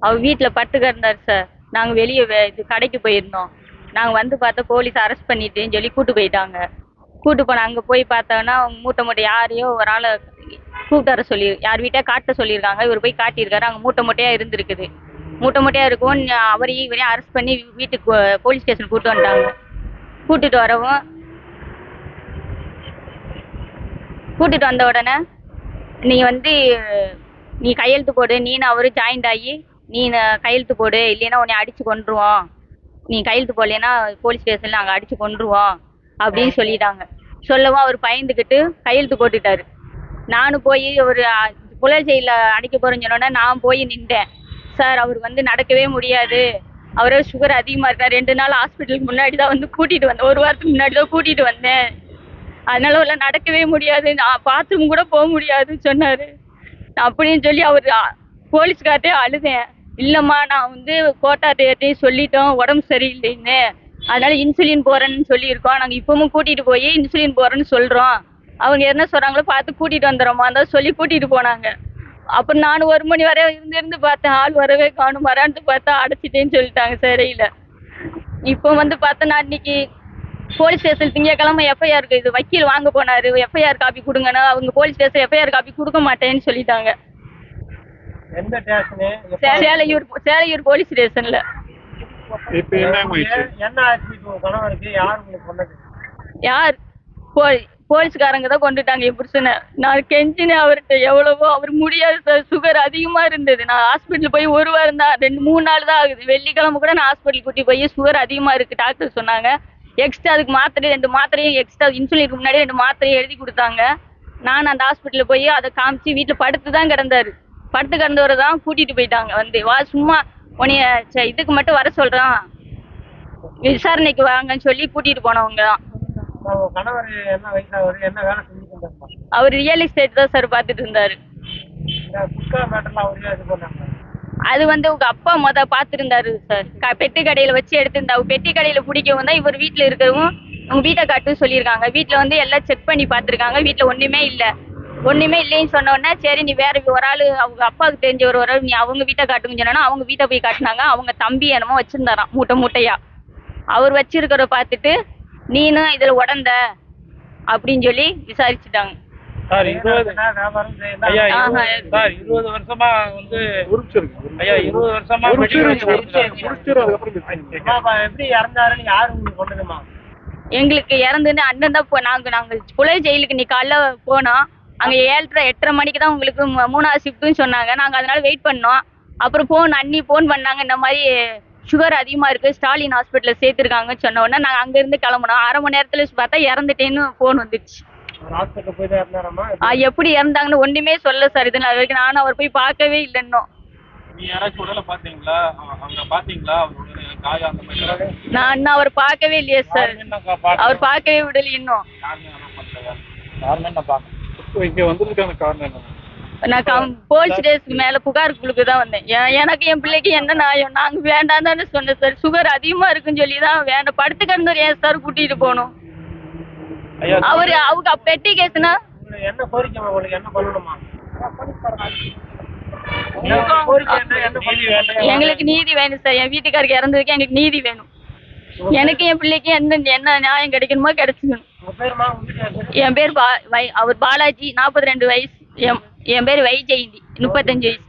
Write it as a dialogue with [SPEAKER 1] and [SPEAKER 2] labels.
[SPEAKER 1] அவர் வீட்டில் படுத்து கிடந்தார் சார். நாங்கள் வெளியே இது கடைக்கு போயிருந்தோம். நாங்கள் வந்து பார்த்தா போலீஸ் அரெஸ்ட் பண்ணிட்டுன்னு சொல்லி கூட்டு போயிட்டாங்க. கூட்டு போன அங்கே போய் பார்த்தோன்னா அவங்க மூட்டை மூட்டை யாரையோ ஒரு ஆளை கூப்பிட்டு வர சொல்லி யார் வீட்டை காட்ட சொல்லியிருக்காங்க. இவர் போய் காட்டியிருக்காரு. அங்கே மூட்டை மூட்டையாக இருந்திருக்குது. மூட்டை மூட்டையாக இருக்கும். இவரையும் அரெஸ்ட் பண்ணி வீட்டுக்கு போலீஸ் ஸ்டேஷன் கூப்பிட்டு வந்துட்டாங்க. கூட்டிட்டு வரவும் கூட்டிட்டு வந்த உடனே நீ கையெழுத்து போடு, நீனு அவரு ஜாயிண்ட் ஆகி நீ கையெழுத்து போடு, இல்லைன்னா உன்னை அடிச்சு கொண்டுருவோம், நீ கையெழுத்து போடலைன்னா போலீஸ் ஸ்டேஷன்ல நாங்கள் அடிச்சு கொண்டுருவோம் அப்படின்னு சொல்லிட்டாங்க. சொல்லவும் அவர் பயந்துக்கிட்டு கையெழுத்து போட்டுட்டாரு. நானும் போய் ஒரு புழல் ஜெயிலில் அடைக்க போறேன்னு சொன்னோன்னே நான் போய் நின்றேன். சார் அவர் நடக்கவே முடியாது, அவரே சுகர் அதிகமாக இருக்கார். 2 நாள் ஹாஸ்பிட்டலுக்கு முன்னாடி தான் கூட்டிகிட்டு வந்தேன். 1 வாரத்துக்கு முன்னாடி தான் கூட்டிகிட்டு வந்தேன். அதனால அவர்லாம் நடக்கவே முடியாது, நான் பாத்ரூம் கூட போக முடியாதுன்னு சொன்னார். அப்படின்னு சொல்லி அவர் போலீஸ்கார்ட்டே அழுதேன். இல்லைம்மா நான் கோட்டாட்டையும் சொல்லிட்டோம் உடம்பு சரியில்லைன்னு, அதனால இன்சுலின் போகிறேன்னு சொல்லியிருக்கோம். நாங்கள் இப்பவும் கூட்டிகிட்டு போய் இன்சுலின் போகிறேன்னு சொல்கிறோம். அவங்க என்ன சொல்கிறாங்களோ பார்த்து கூட்டிகிட்டு வந்துடுறோமா தான் சொல்லி கூட்டிகிட்டு போனாங்க. அப்புறம் நான் 1 மணி வரை இருந்து பார்த்தேன், ஆள் வரவே காணும். வரான்ட்டு பார்த்தா அடைச்சிட்டேன்னு சொல்லிட்டாங்க சிறையில். இப்போ பார்த்தா நான் இன்னைக்கு போலீஸ் ஸ்டேஷன் திங்கக்கிழமை எஃப்ஐஆருக்கு இது வக்கீல் வாங்க போனார். எஃப்ஐஆர் காப்பி கொடுங்கன்னா அவங்க போலீஸ் ஸ்டேஷன் எஃப்ஐஆர் காப்பி கொடுக்க மாட்டேன்னு சொல்லிட்டாங்க. சேலையூர் போலீஸ் ஸ்டேஷன்ல. யார் போலீஸ்காரங்க தான் கொண்டுட்டாங்க என் புருஷனை. நான் கெஞ்சினேன் அவர்கிட்ட எவ்வளவோ. அவர் முடியாது சார், சுகர் அதிகமா இருந்தது. நான் ஹாஸ்பிட்டல் போய் 1 வாரம் தான், 2-3 நாள் தான் ஆகுது. வெள்ளிக்கிழமை கூட நான் ஹாஸ்பிட்டல் கூட்டி போய் சுகர் அதிகமா இருக்கு டாக்டர் சொன்னாங்க. எக்ஸ்ட்ரா அதுக்கு மாத்திரை 2 மாத்திரையும் எக்ஸ்ட்ரா இன்சுலினுக்கு முன்னாடி 2 மாத்திரையும் எழுதி கொடுத்தாங்க. நான் அந்த ஹாஸ்பிட்டலில் போய் அதை காமிச்சு வீட்டில் படுத்து தான் கிடந்தாரு. படுத்து கிடந்தவரை தான் கூட்டிட்டு போயிட்டாங்க. வா சும்மா உன்னைய இதுக்கு மட்டும் வர சொல்றான், விசாரணைக்கு வாங்கன்னு சொல்லி கூட்டிட்டு போனவங்க தான். அவர் ரியல் எஸ்டேட் தான் சார் பார்த்துட்டு இருந்தாரு. அது உங்க அப்பா பார்த்துருந்தாரு சார். பெட்டி கடையில வச்சு எடுத்திருந்தா. பெட்டி கடையில பிடிக்கவும் தான் இவர் வீட்டுல இருக்கிறவும் உங்க வீட்டை காட்டு சொல்லியிருக்காங்க. வீட்டுல எல்லாம் செக் பண்ணி பார்த்துருக்காங்க. வீட்டுல ஒண்ணுமே இல்லைன்னு சொன்ன உடனே சரி நீ வேற ஒரு ஆளு அவங்க அப்பாவுக்கு தெரிஞ்ச ஒரு ஆள் நீ அவங்க வீட்டை காட்டுங்கன்னு சொன்னா அவங்க வீட்டை போய் காட்டினாங்க. அவங்க தம்பி என்னமோ வச்சிருந்தாராம் மூட்டையா. அவர் வச்சிருக்கிற பார்த்துட்டு நீனும் இதுல உடந்த அப்படின்னு சொல்லி விசாரிச்சுட்டாங்க.
[SPEAKER 2] 20 வருஷமா 20 வருஷமா எப்படி இறந்தாருன்னு யாரு உங்களுக்கு கொண்டதுமா?
[SPEAKER 1] எங்களுக்கு இறந்துன்னு அண்ணன் தான். நாங்க புழல் ஜெயிலுக்கு நீ காலைல போனோம். அங்க 7:30 மணிக்கு தான் உங்களுக்கு 3ஆவது ஷிஃப்ட்னு சொன்னாங்க. நாங்க அதனால வெயிட் பண்ணோம். அப்புறம் அண்ணி போன் பண்ணாங்க, இந்த மாதிரி சுகர் அதிகமா இருக்கு, ஸ்டாலின் ஹாஸ்பிட்டல்ல சேர்த்திருக்காங்கன்னு சொன்ன உடனே நாங்க அங்க இருந்து கிளம்புனோம். 1/2 மணி நேரத்துல பார்த்தா இறந்துட்டேன்னு போன் வந்துச்சு. எப்படி இறந்தாங்கன்னு ஒண்ணுமே சொல்ல சார். இது வரைக்கும் நானும் அவர் போய் பார்க்கவே இல்லை. இன்னும் நான் இன்னும் அவர் பார்க்கவே இல்லையே சார். அவர் பார்க்கவே விடல இன்னும். நான் போலீஸ் ஸ்டேஷன் மேல புகார் குழுக்கு தான் வந்தேன். எனக்கு என் பிள்ளைக்கு என்ன நியாயம்? நாங்க வேண்டாம் தானே சொன்னேன் சார். சுகர் அதிகமா இருக்குன்னு சொல்லி தான் வேண்டாம். படுத்து கிடந்தவர் ஏன் சார் கூட்டிட்டு போகணும்? அவங்க பெட்டி கேஸ்னா
[SPEAKER 2] என்ன கோரிக்கை உங்களுக்கு? என்ன பண்ணணுமா?
[SPEAKER 1] எங்களுக்கு நீதி வேணும் சார். என் வீட்டுக்காருக்கு இறந்ததுக்கு எங்களுக்கு நீதி வேணும். எனக்கு என் பிள்ளைக்கு என்ன நியாயம் கிடைக்கணுமோ கிடைச்சிக்கணும். என் பேர் அவர் பாலாஜி, 42 வயசு. என் பேர் வைஜெயந்தி, 35 வயசு.